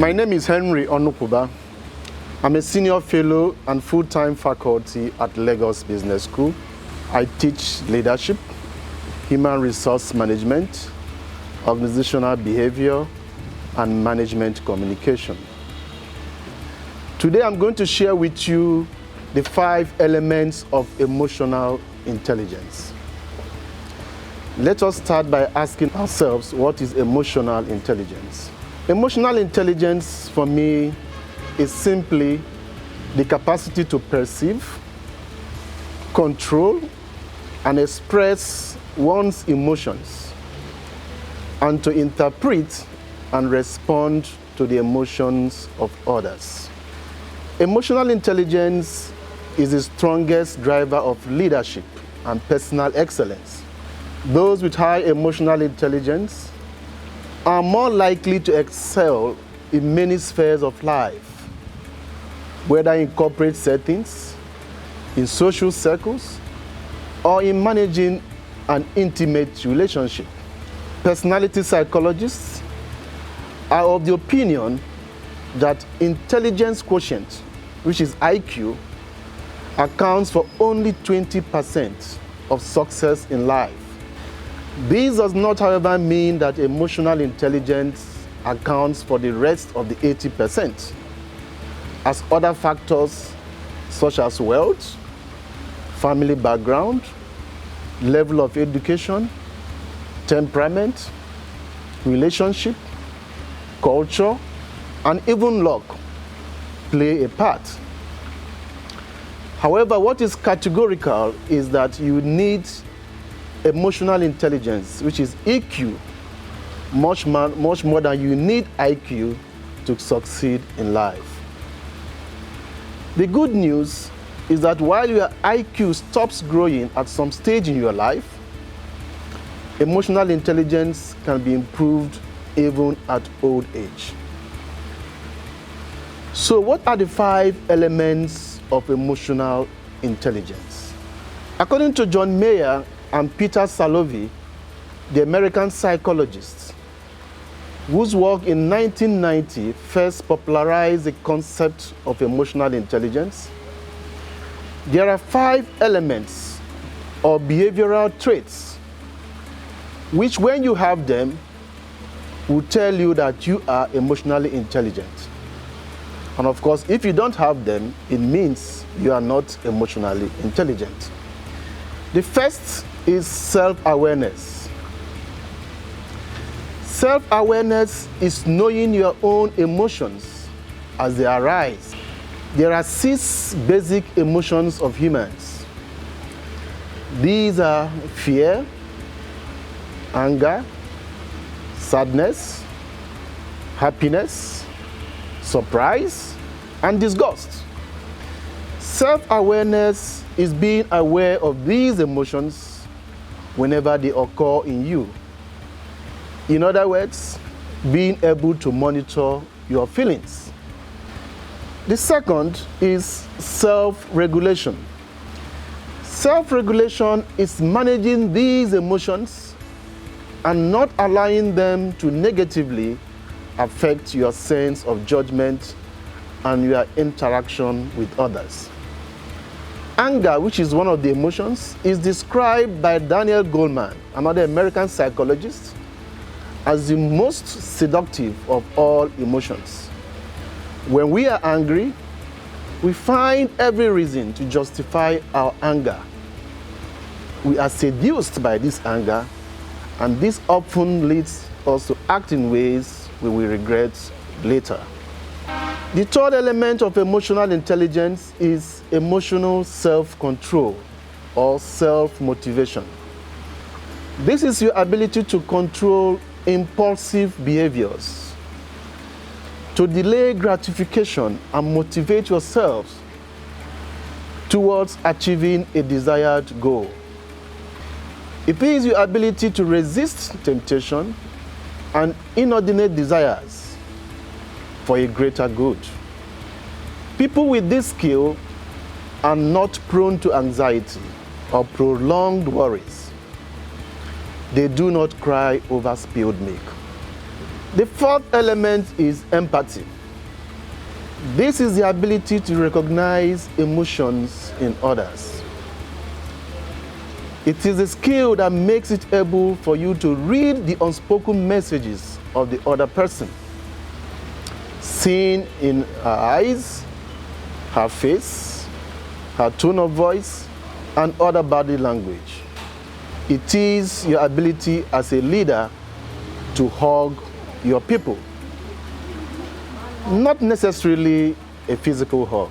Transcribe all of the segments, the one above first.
My name is Henry Onukwuba. I'm a senior fellow and full-time faculty at Lagos Business School. I teach leadership, human resource management, organizational behavior, and management communication. Today I'm going to share with you the 5 elements of emotional intelligence. Let us start by asking ourselves, what is emotional intelligence? Emotional intelligence for me is simply the capacity to perceive, control, and express one's emotions, and to interpret and respond to the emotions of others. Emotional intelligence is the strongest driver of leadership and personal excellence. Those with high emotional intelligence are more likely to excel in many spheres of life, whether in corporate settings, in social circles, or in managing an intimate relationship. Personality psychologists are of the opinion that intelligence quotient, which is IQ, accounts for only 20% of success in life. This does not, however, mean that emotional intelligence accounts for the rest of the 80%, as other factors such as wealth, family background, level of education, temperament, relationship, culture, and even luck play a part. However, what is categorical is that you need emotional intelligence, which is EQ, much more than you need IQ to succeed in life. The good news is that while your IQ stops growing at some stage in your life, emotional intelligence can be improved even at old age. So what are the 5 elements of emotional intelligence? According to John Mayer and Peter Salovey, the American psychologists, whose work in 1990 first popularized the concept of emotional intelligence, there are 5 elements or behavioral traits which, when you have them, will tell you that you are emotionally intelligent. And of course, if you don't have them, it means you are not emotionally intelligent. The first is self-awareness. Self-awareness is knowing your own emotions as they arise. There are 6 basic emotions of humans. These are fear, anger, sadness, happiness, surprise, and disgust. Self-awareness is being aware of these emotions whenever they occur in you. In other words, being able to monitor your feelings. The second is self-regulation. Self-regulation is managing these emotions and not allowing them to negatively affect your sense of judgment and your interaction with others. Anger, which is one of the emotions, is described by Daniel Goleman, another American psychologist, as the most seductive of all emotions. When we are angry, we find every reason to justify our anger. We are seduced by this anger, and this often leads us to act in ways we will regret later. The third element of emotional intelligence is emotional self-control or self-motivation. This is your ability to control impulsive behaviors, to delay gratification and motivate yourselves towards achieving a desired goal. It is your ability to resist temptation and inordinate desires for a greater good. People with this skill are not prone to anxiety or prolonged worries. They do not cry over spilled milk. The fourth element is empathy. This is the ability to recognize emotions in others. It is a skill that makes it able for you to read the unspoken messages of the other person, seeing in her eyes, her face, her tone of voice, and other body language. It is your ability as a leader to hug your people. Not necessarily a physical hug,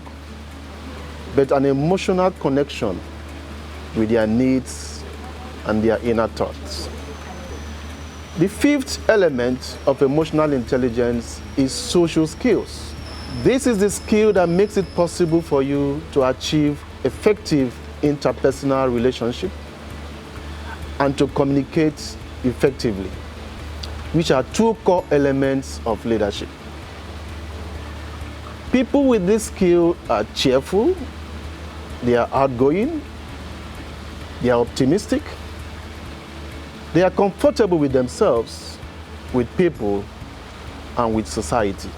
but an emotional connection with their needs and their inner thoughts. The fifth element of emotional intelligence is social skills. This is the skill that makes it possible for you to achieve effective interpersonal relationship and to communicate effectively, which are two core elements of leadership. People with this skill are cheerful, they are outgoing, they are optimistic, they are comfortable with themselves, with people, and with society.